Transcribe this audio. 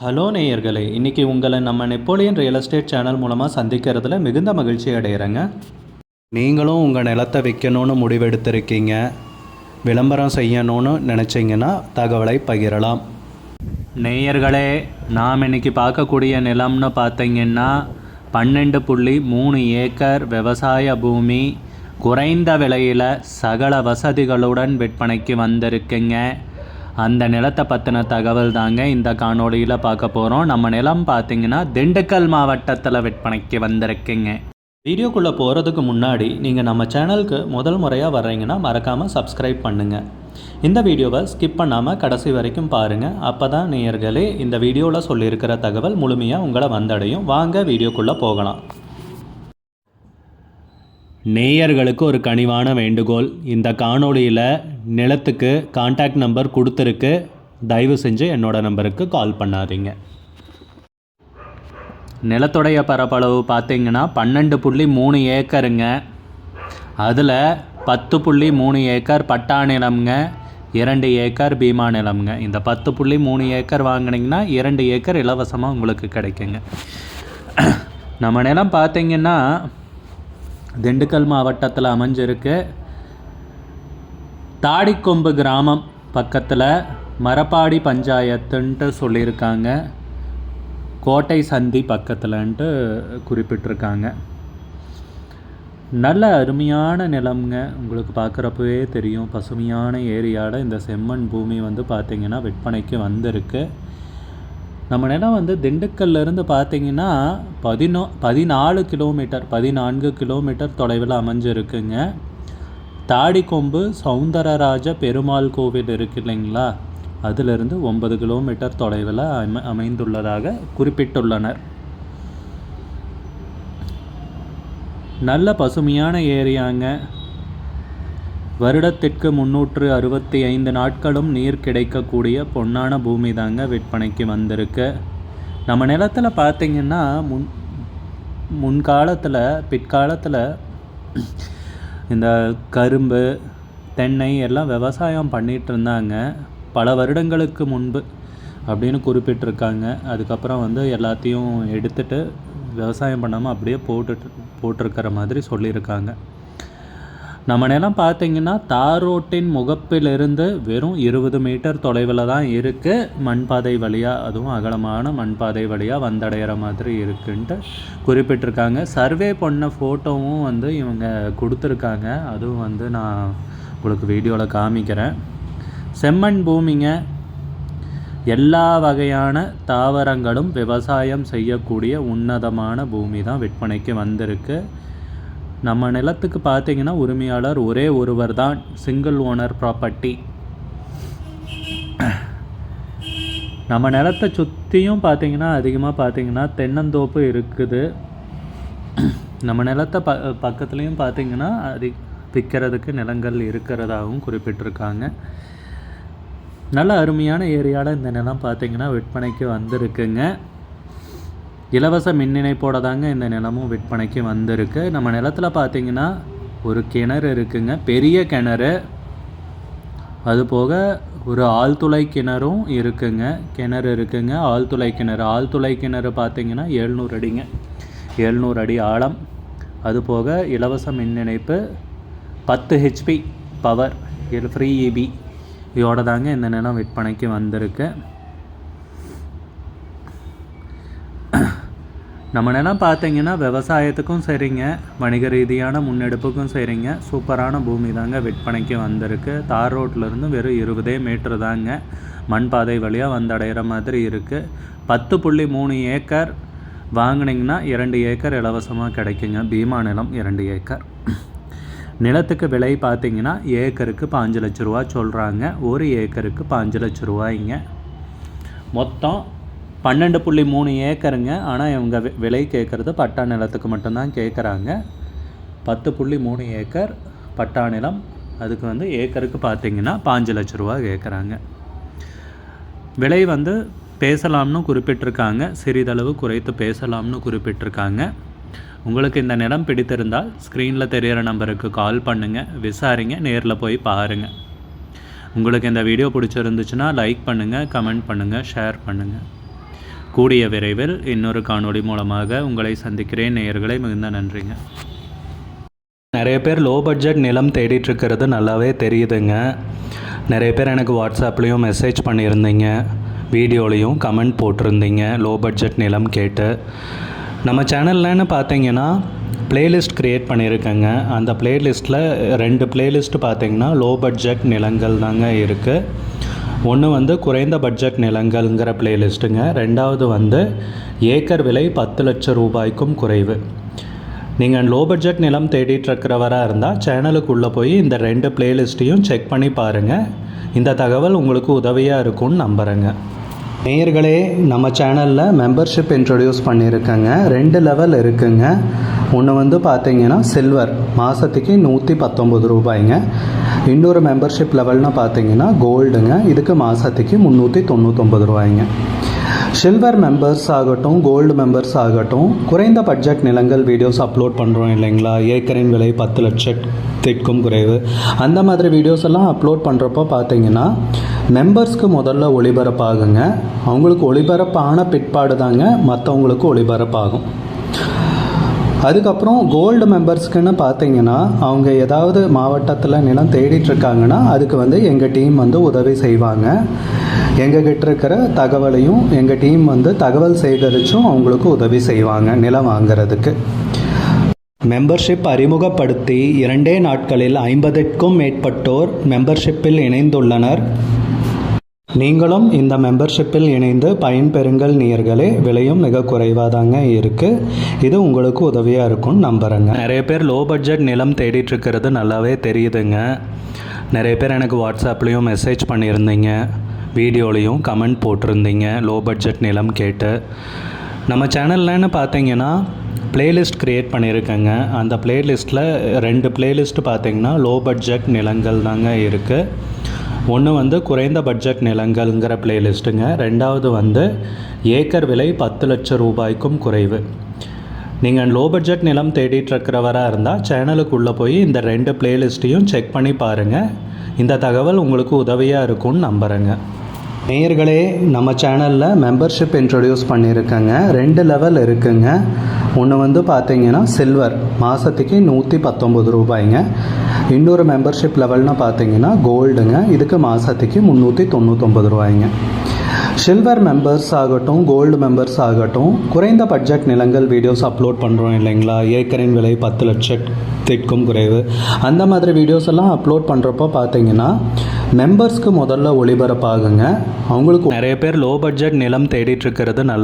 Hello நேயர்களே, இன்றைக்கி உங்களை நம்ம நெப்போலியன் ரியல் எஸ்டேட் சேனல் மூலமாக சந்திக்கிறதுல மிகுந்த மகிழ்ச்சி அடைகிறேங்க. நீங்களும் உங்கள் நிலத்தை விற்கணும்னு முடிவெடுத்திருக்கீங்க, விளம்பரம் செய்யணும்னு நினச்சிங்கன்னா தகவலை பகிரலாம். நேயர்களே, நாம் இன்றைக்கி பார்க்கக்கூடிய நிலம்னு பார்த்தீங்கன்னா 12.3 ஏக்கர் விவசாய பூமி, குறைந்த விலையில் சகல வசதிகளுடன் விற்பனைக்கு வந்திருக்குங்க. அந்த நிலத்தை பற்றின தகவல் தாங்க இந்த காணொளியில் பார்க்க போகிறோம். நம்ம நிலம் பார்த்திங்கன்னா திண்டுக்கல் மாவட்டத்தில் விற்பனைக்கு வந்திருக்குங்க. வீடியோக்குள்ளே போகிறதுக்கு முன்னாடி நீங்கள் நம்ம சேனலுக்கு முதல் முறையாக வர்றீங்கன்னா மறக்காமல் சப்ஸ்கிரைப் பண்ணுங்கள். இந்த வீடியோவை ஸ்கிப் பண்ணாமல் கடைசி வரைக்கும் பாருங்கள். அப்போ தான் நேயர்களே இந்த வீடியோவில் சொல்லியிருக்கிற தகவல் முழுமையாக உங்களை வந்தடையும். வாங்க வீடியோக்குள்ளே போகலாம். நேயர்களுக்கு ஒரு கனிவான வேண்டுகோள், இந்த காணொளியில் நிலத்துக்கு கான்டாக்ட் நம்பர் கொடுத்துருக்கு, தயவு செஞ்சு என்னோடய நம்பருக்கு கால் பண்ணாதீங்க. நிலத்துடைய பரப்பளவு பார்த்திங்கன்னா 12.3 ஏக்கருங்க. அதில் 10.3 ஏக்கர் பட்டா நிலம்ங்க, 2 ஏக்கர் பீமா நிலம்ங்க. இந்த 10.3 ஏக்கர் வாங்கினீங்கன்னா 2 ஏக்கர் இலவசமாக உங்களுக்கு கிடைக்குங்க. நம்ம நிலம் பார்த்திங்கன்னா திண்டுக்கல் மாவட்டத்தில் அமைஞ்சிருக்கு. தாடிக்கொம்பு கிராமம் பக்கத்தில் மரப்பாடி பஞ்சாயத்துன்ட்டு சொல்லியிருக்காங்க, கோட்டை சந்தி பக்கத்தில்ன்ட்டு குறிப்பிட்டிருக்காங்க. நல்ல அருமையான நிலம்ங்க. உங்களுக்கு பார்க்குறப்பவே தெரியும், பசுமையான ஏரியாவில் இந்த செம்மண் பூமி பார்த்திங்கன்னா விற்பனைக்கு வந்திருக்கு. நம்ம நிலம் திண்டுக்கல்லேருந்து பார்த்திங்கன்னா 14 கிலோமீட்டர் தொலைவில் அமைஞ்சிருக்குங்க. தாடிக்கொம்பு சௌந்தரராஜ பெருமாள் கோவில் இருக்கு இல்லைங்களா, அதிலிருந்து 9 கிலோமீட்டர் தொலைவில் அமைந்துள்ளதாக குறிப்பிட்டுள்ளனர். நல்ல பசுமையான ஏரியாங்க. வருடத்திற்கு 365 நாட்களும் நீர் கிடைக்கக்கூடிய பொன்னான பூமி தாங்க விற்பனைக்கு வந்திருக்கு. நம்ம நிலத்தில் பார்த்திங்கன்னா பிற்காலத்தில் இந்த கரும்பு, தென்னை எல்லாம் விவசாயம் பண்ணிகிட்டு இருந்தாங்க பல வருடங்களுக்கு முன்பு அப்படின்னு குறிப்பிட்டிருக்காங்க. அதுக்கப்புறம் எல்லாத்தையும் எடுத்துகிட்டு விவசாயம் பண்ணாமல் அப்படியே போட்டிருக்கிற மாதிரி சொல்லியிருக்காங்க. நம்ம நிலம் பார்த்திங்கன்னா தார் ரோட்டின் முகப்பிலிருந்து வெறும் 20 மீட்டர் தொலைவில் தான் இருக்குது. மண்பாதை வழியாக, அதுவும் அகலமான மண்பாதை வழியாக வந்தடைகிற மாதிரி இருக்குன்ட்டு குறிப்பிட்டிருக்காங்க. சர்வே பண்ண ஃபோட்டோவும் இவங்க கொடுத்துருக்காங்க. அதுவும் நான் உங்களுக்கு வீடியோவில் காமிக்கிறேன். செம்மண் பூமிங்க. எல்லா வகையான தாவரங்களும் விவசாயம் செய்யக்கூடிய உன்னதமான பூமி தான் விற்பனைக்கு வந்திருக்கு. நம்ம நிலத்துக்கு பார்த்திங்கன்னா உரிமையாளர் ஒரே ஒருவர் தான், சிங்கிள் ஓனர் ப்ராப்பர்ட்டி. நம்ம நிலத்தை சுற்றியும் பார்த்திங்கன்னா அதிகமாக பார்த்திங்கன்னா தென்னந்தோப்பு இருக்குது. நம்ம நிலத்தை பக்கத்துலேயும் பார்த்திங்கன்னா விற்கிறதுக்கு நிலங்கள் இருக்கிறதாகவும் குறிப்பிட்டிருக்காங்க. நல்ல அருமையான ஏரியாவில் இந்த நிலம் பார்த்திங்கன்னா விற்பனைக்கு வந்திருக்குங்க. இலவச மின் இணைப்போட தாங்க இந்த நிலமும் விற்பனைக்கு வந்திருக்கு. நம்ம நிலத்தில் பார்த்திங்கன்னா ஒரு கிணறு இருக்குங்க, பெரிய கிணறு. அதுபோக ஒரு ஆழ்துளை கிணறும் இருக்குங்க. ஆழ்துளை கிணறு பார்த்திங்கன்னா 700 அடிங்க, 700 அடி ஆழம். அதுபோக இலவச மின் இணைப்பு 10 HP பவர், ஃப்ரீ EB இதோட தாங்க இந்த நிலம் விற்பனைக்கு வந்திருக்கு. நம்ம நிலம் பார்த்திங்கன்னா விவசாயத்துக்கும் சரிங்க, வணிக ரீதியான முன்னெடுப்புக்கும் சரிங்க. சூப்பரான பூமி தாங்க விற்பனைக்கு வந்திருக்கு. தார் ரோட்லேருந்து வெறும் 20 மீட்டர் தாங்க மண்பாதை வழியாக வந்தடைகிற மாதிரி இருக்குது. 10.3 ஏக்கர் வாங்கினீங்கன்னா 2 ஏக்கர் இலவசமாக கிடைக்குங்க. பீமா நிலம் 2 ஏக்கர். நிலத்துக்கு விலை பார்த்திங்கன்னா ஏக்கருக்கு 5 லட்ச ரூபா சொல்கிறாங்க. 1 ஏக்கருக்கு 5 லட்ச ரூபாய்ங்க. மொத்தம் 12.3 ஏக்கருங்க. ஆனால் இவங்க விலை கேட்குறது பட்டா நிலத்துக்கு மட்டும்தான் கேட்குறாங்க. 10.3 ஏக்கர் பட்டா நிலம், அதுக்கு ஏக்கருக்கு பார்த்திங்கன்னா 5 லட்ச ரூபா கேட்குறாங்க. விலை பேசலாம்னு குறிப்பிட்டிருக்காங்க, சிறிதளவு குறைத்து பேசலாம்னு குறிப்பிட்டிருக்காங்க. உங்களுக்கு இந்த நிலம் பிடித்திருந்தால் ஸ்க்ரீனில் தெரிகிற நம்பருக்கு கால் பண்ணுங்கள், விசாரிங்க, நேரில் போய் பாருங்கள். உங்களுக்கு இந்த வீடியோ பிடிச்சிருந்துச்சுன்னா லைக் பண்ணுங்கள், கமெண்ட் பண்ணுங்கள், ஷேர் பண்ணுங்கள். கூடிய விரைவில் இன்னொரு காணொளி மூலமாக உங்களை சந்திக்கிறேன். நேயர்களை மிகுந்த நன்றிங்க. நிறைய பேர் லோ பட்ஜெட் நிலம் தேடிட்டுருக்கிறது நல்லாவே தெரியுதுங்க. நிறைய பேர் எனக்கு வாட்ஸ்அப்லேயும் மெசேஜ் பண்ணியிருந்தீங்க, வீடியோலையும் கமெண்ட் போட்டிருந்தீங்க லோ பட்ஜெட் நிலம் கேட்டு. நம்ம சேனல்லன்னு பார்த்தீங்கன்னா ப்ளேலிஸ்ட் க்ரியேட் பண்ணியிருக்கேங்க. அந்த ப்ளேலிஸ்ட்டில் 2 ப்ளேலிஸ்ட்டு பார்த்தீங்கன்னா லோ பட்ஜெட் நிலங்கள் தாங்க இருக்குது. ஒன்று குறைந்த பட்ஜெட் நிலங்கள்ங்கிற ப்ளேலிஸ்ட்டுங்க. 2வது ஏக்கர் விலை 10 லட்சம் ரூபாய்க்கும் குறைவு. நீங்கள் லோ பட்ஜெட் நிலம் தேடிட்டுருக்கிறவராக இருந்தால் சேனலுக்குள்ளே போய் இந்த 2 ப்ளேலிஸ்ட்டையும் செக் பண்ணி பாருங்கள். இந்த தகவல் உங்களுக்கு உதவியாக இருக்கும்னு நம்புகிறேங்க. நேயர்களே, நம்ம சேனலில் மெம்பர்ஷிப் இன்ட்ரடியூஸ் பண்ணியிருக்கேங்க. 2 லெவல் இருக்குங்க. ஒன்று பார்த்தீங்கன்னா சில்வர், மாதத்துக்கு 119 ரூபாய்ங்க. இன்னொரு மெம்பர்ஷிப் லெவல்னால் பார்த்தீங்கன்னா கோல்டுங்க, இதுக்கு மாதத்துக்கு 399 ரூபாய்ங்க. சில்வர் மெம்பர்ஸ் ஆகட்டும், கோல்டு மெம்பர்ஸ் ஆகட்டும், குறைந்த பட்ஜெட் நிலங்கள் வீடியோஸ் அப்லோட் பண்ணுறோம் இல்லைங்களா, ஏக்கரின் விலை 10 லட்சத்திற்கும் குறைவு, அந்த மாதிரி வீடியோஸ் எல்லாம் அப்லோட் பண்ணுறப்போ பார்த்தீங்கன்னா மெம்பர்ஸ்க்கு முதல்ல ஒளிபரப்பாகுங்க. அவங்களுக்கு ஒளிபரப்பான பிற்பாடு தாங்க மற்றவங்களுக்கு ஒளிபரப்பாகும். அதுக்கப்புறம் கோல்டு மெம்பர்ஸ்க்குன்னு பார்த்தீங்கன்னா அவங்க ஏதாவது மாவட்டத்தில் நிலம் தேடிட்டுருக்காங்கன்னா அதுக்கு எங்கள் டீம் உதவி செய்வாங்க. எங்ககிட்ட இருக்கிற தகவலையும் எங்கள் டீம் தகவல் சேகரித்தும் அவங்களுக்கு உதவி செய்வாங்க நிலம் வாங்கிறதுக்கு. மெம்பர்ஷிப் அறிமுகப்படுத்தி 2 நாட்களில் 50க்கும் மேற்பட்டோர் மெம்பர்ஷிப்பில் இணைந்துள்ளனர். நீங்களும் இந்த மெம்பர்ஷிப்பில் இணைந்து பயன்பெறுங்கள் நேயர்களே. விலையும் மிக குறைவாக தாங்க இருக்குது. இது உங்களுக்கு உதவியாக இருக்கும்னு நம்புகிறேங்க. நிறைய பேர் லோ பட்ஜெட் நிலம் தேடிட்டுருக்கிறது நல்லாவே தெரியுதுங்க. நிறைய பேர் எனக்கு வாட்ஸ்அப்லேயும் மெசேஜ் பண்ணியிருந்தீங்க, வீடியோலையும் கமெண்ட் போட்டிருந்தீங்க லோ பட்ஜெட் நிலம் கேட்டு. நம்ம சேனல்லன்னு பார்த்தீங்கன்னா ப்ளேலிஸ்ட் க்ரியேட் பண்ணியிருக்கேங்க. அந்த ப்ளேலிஸ்ட்டில் 2 ப்ளேலிஸ்ட்டு பார்த்தீங்கன்னா லோ பட்ஜெட் நிலங்கள் தாங்க இருக்குது. ஒன்று குறைந்த பட்ஜெட் நிலங்கள்ங்கிற ப்ளேலிஸ்ட்டுங்க. 2வது ஏக்கர் விலை 10 லட்சம் ரூபாய்க்கும் குறைவு. நீங்கள் லோ பட்ஜெட் நிலம் தேடிட்டுருக்கிறவராக இருந்தால் சேனலுக்குள்ளே போய் இந்த 2 ப்ளேலிஸ்ட்டையும் செக் பண்ணி பாருங்கள். இந்த தகவல் உங்களுக்கு உதவியாக இருக்கும்னு நம்புகிறேங்க. நேயர்களே, நம்ம சேனலில் மெம்பர்ஷிப் இன்ட்ரடியூஸ் பண்ணியிருக்கேங்க. 2 லெவல் இருக்குங்க. ஒன்று பார்த்தீங்கன்னா சில்வர், மாதத்துக்கு 119 ரூபாய்ங்க. இன்னொரு மெம்பர்ஷிப் லெவல்னால் பார்த்தீங்கன்னா கோல்டுங்க, இதுக்கு மாதத்துக்கு 399 ரூபாய்ங்க. சில்வர் மெம்பர்ஸ் ஆகட்டும், கோல்டு மெம்பர்ஸ் ஆகட்டும், குறைந்த பட்ஜெட் நிலங்கள் வீடியோஸ் அப்லோட் பண்ணுறோம் இல்லைங்களா, ஏக்கரின் விலை 10 லட்சத்திற்கும் குறைவு, அந்த மாதிரி வீடியோஸ் எல்லாம் அப்லோட் பண்ணுறப்போ பார்த்தீங்கன்னா மெம்பர்ஸ்க்கு முதல்ல ஒளிபரப்பாகுங்க. அவங்களுக்கு நிறைய பேர் லோ பட்ஜெட் நிலம் தேடிட்டுருக்கிறது நல்ல